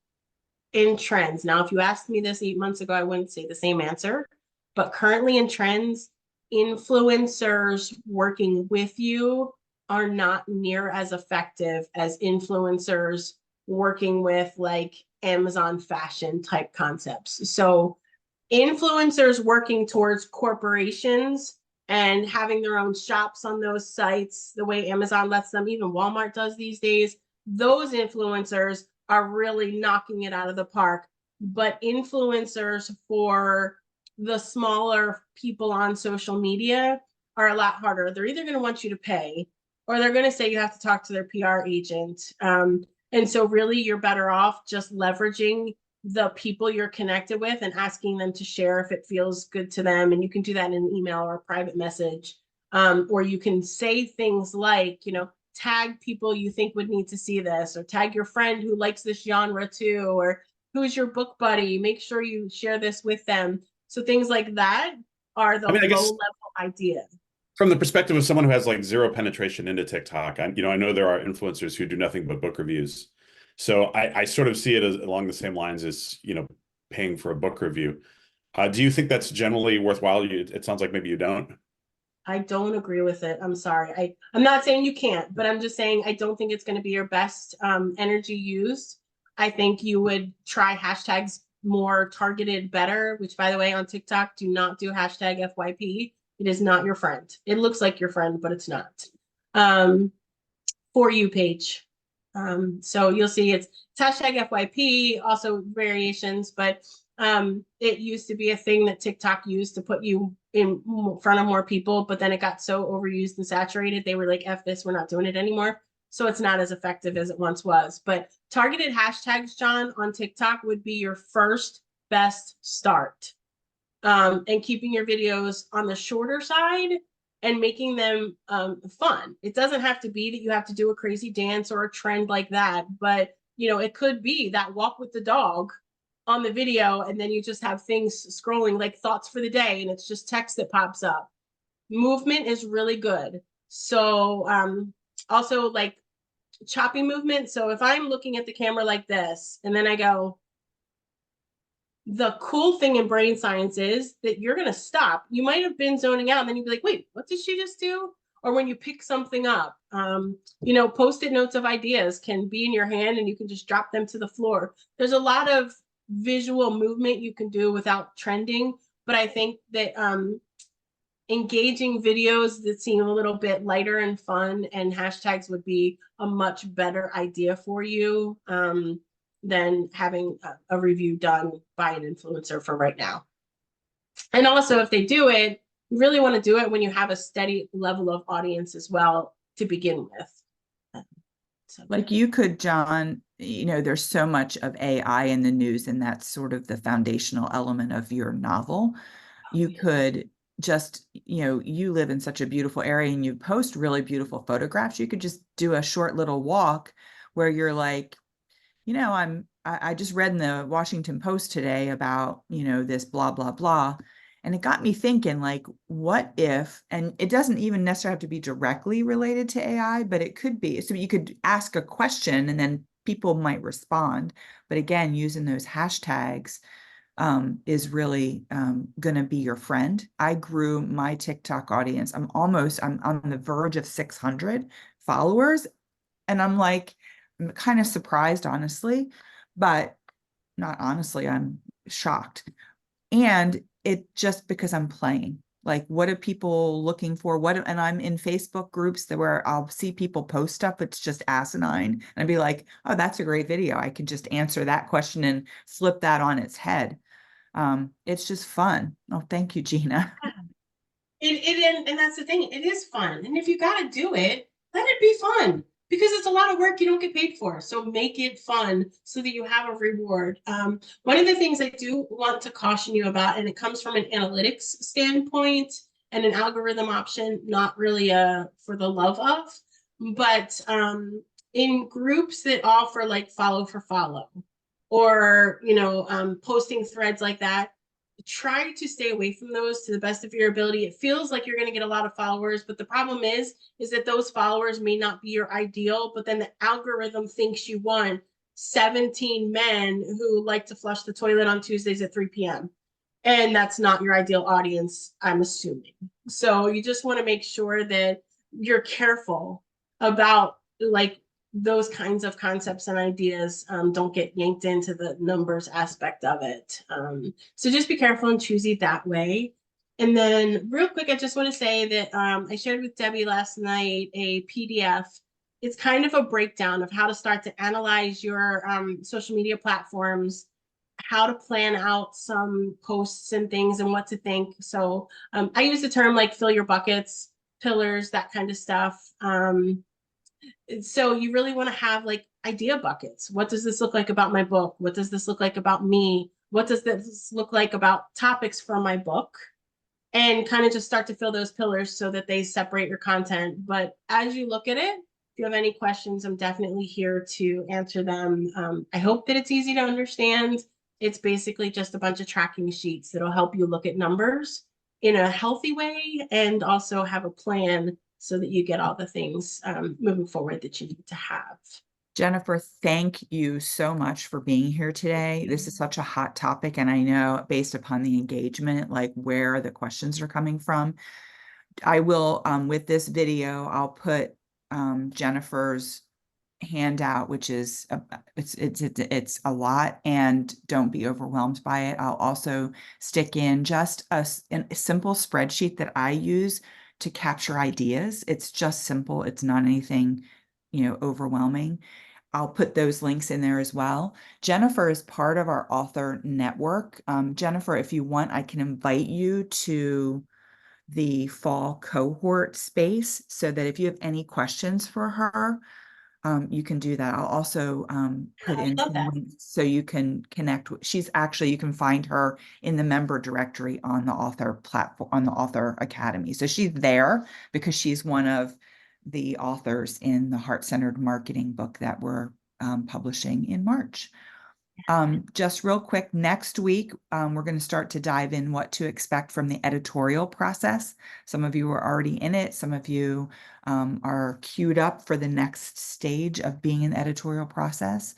in trends. Now, if you asked me this 8 months ago, I wouldn't say the same answer. But currently in trends, influencers working with you are not near as effective as influencers working with like Amazon fashion type concepts. So influencers working towards corporations and having their own shops on those sites, the way Amazon lets them, even Walmart does these days, those influencers are really knocking it out of the park. But influencers for the smaller people on social media are a lot harder. They're either going to want you to pay, or they're going to say you have to talk to their PR agent. And so really you're better off just leveraging the people you're connected with and asking them to share if it feels good to them. And you can do that in an email or a private message. Or you can say things like, you know, tag people you think would need to see this, or tag your friend who likes this genre too, or who's your book buddy. Make sure you share this with them. So things like that are the I mean, I guess low level idea. from the perspective of someone who has like zero penetration into TikTok, I know there are influencers who do nothing but book reviews. So I sort of see it as along the same lines as, paying for a book review. Do you think that's generally worthwhile? It sounds like maybe you don't. I don't agree with it. I'm sorry. I'm not saying you can't, but I'm just saying I don't think it's going to be your best energy used. I think you would try hashtags more targeted better, which by the way, on TikTok, do not do hashtag FYP. It is not your friend. It looks like your friend, but it's not. For you page. So you'll see it's hashtag FYP, also variations, but it used to be a thing that TikTok used to put you in front of more people, but then it got so overused and saturated, they were like, F this, we're not doing it anymore. So it's not as effective as it once was. But targeted hashtags, John, on TikTok would be your first best start. And keeping your videos on the shorter side and making them fun. It doesn't have to be that you have to do a crazy dance or a trend like that, but it could be that walk with the dog on the video, and then you just have things scrolling like thoughts for the day, and it's just text that pops up. Movement is really good. So also like choppy movement. So if I'm looking at the camera like this, and then I go, the cool thing in brain science is that you're going to stop. You might have been zoning out, and then you'd be like, wait, what did she just do? Or when you pick something up, post-it notes of ideas can be in your hand and you can just drop them to the floor. There's a lot of visual movement you can do without trending, but I think that engaging videos that seem a little bit lighter and fun and hashtags would be a much better idea for you than having a review done by an influencer for right now. And also, if they do it, you really want to do it when you have a steady level of audience as well to begin with. Like you could, John, there's so much of AI in the news, and that's sort of the foundational element of your novel. You could just, you live in such a beautiful area and you post really beautiful photographs. You could just do a short little walk where you're like, I just read in the Washington Post today about, this blah, blah, blah. And it got me thinking, like, what if, and it doesn't even necessarily have to be directly related to AI, but it could be. So you could ask a question and then people might respond. But again, using those hashtags is really going to be your friend. I grew my TikTok audience. I'm on the verge of 600 followers. And I'm kind of surprised, honestly, but not honestly, I'm shocked. And it just because I'm playing, like, what are people looking for? And I'm in Facebook groups where I'll see people post stuff. It's just asinine. And I'd be like, oh, that's a great video. I can just answer that question and flip that on its head. It's just fun. Oh, thank you, Gina. And that's the thing. It is fun. And if you got to do it, let it be fun, because it's a lot of work you don't get paid for. So make it fun so that you have a reward. One of the things I do want to caution you about, and it comes from an analytics standpoint and an algorithm option, not really for the love of, but in groups that offer like follow for follow, or posting threads like that, try to stay away from those to the best of your ability. It feels like you're going to get a lot of followers, but the problem is that those followers may not be your ideal, but then the algorithm thinks you want 17 men who like to flush the toilet on Tuesdays at 3 p.m. And that's not your ideal audience, I'm assuming. So you just want to make sure that you're careful about like those kinds of concepts and ideas don't get yanked into the numbers aspect of it. So just be careful and choosy that way. And then real quick, I just want to say that I shared with Debbie last night a PDF. It's kind of a breakdown of how to start to analyze your social media platforms, how to plan out some posts and things and what to think. So I use the term like fill your buckets, pillars, that kind of stuff. So you really want to have like idea buckets. What does this look like about my book? What does this look like about me? What does this look like about topics for my book? And kind of just start to fill those pillars so that they separate your content. But as you look at it, if you have any questions, I'm definitely here to answer them. I hope that it's easy to understand. It's basically just a bunch of tracking sheets that'll help you look at numbers in a healthy way and also have a plan so that you get all the things moving forward that you need to have. Jennifer, thank you so much for being here today. This is such a hot topic, and I know based upon the engagement, like where the questions are coming from. I will, with this video, I'll put Jennifer's handout, which is it's a lot, and don't be overwhelmed by it. I'll also stick in just a simple spreadsheet that I use to capture ideas. It's just simple. It's not anything, overwhelming. I'll put those links in there as well. Jennifer is part of our author network. Jennifer, if you want, I can invite you to the fall cohort space so that if you have any questions for her, you can do that. I'll also put in some links so you can connect with, you can find her in the member directory on the author platform, on the Author Academy. So she's there because she's one of the authors in the Heart-Centered Marketing book that we're publishing in March. Just real quick, next week, we're going to start to dive in what to expect from the editorial process. Some of you are already in it. Some of you are queued up for the next stage of being in the editorial process.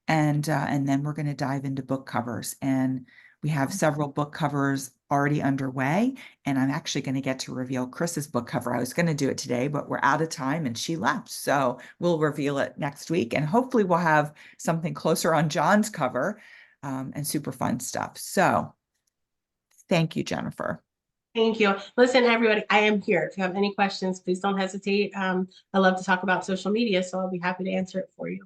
And then we're going to dive into book covers. And we have several book covers already underway. And I'm actually going to get to reveal Chris's book cover. I was going to do it today, but we're out of time and she left. So we'll reveal it next week. And hopefully we'll have something closer on John's cover and super fun stuff. So thank you, Jennifer. Thank you. Listen, everybody, I am here. If you have any questions, please don't hesitate. I love to talk about social media, so I'll be happy to answer it for you.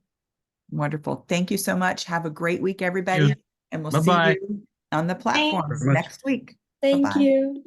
Wonderful. Thank you so much. Have a great week, everybody. Yeah. And we'll Bye-bye. see you on the platforms Thanks. next week. Thank Bye-bye. you.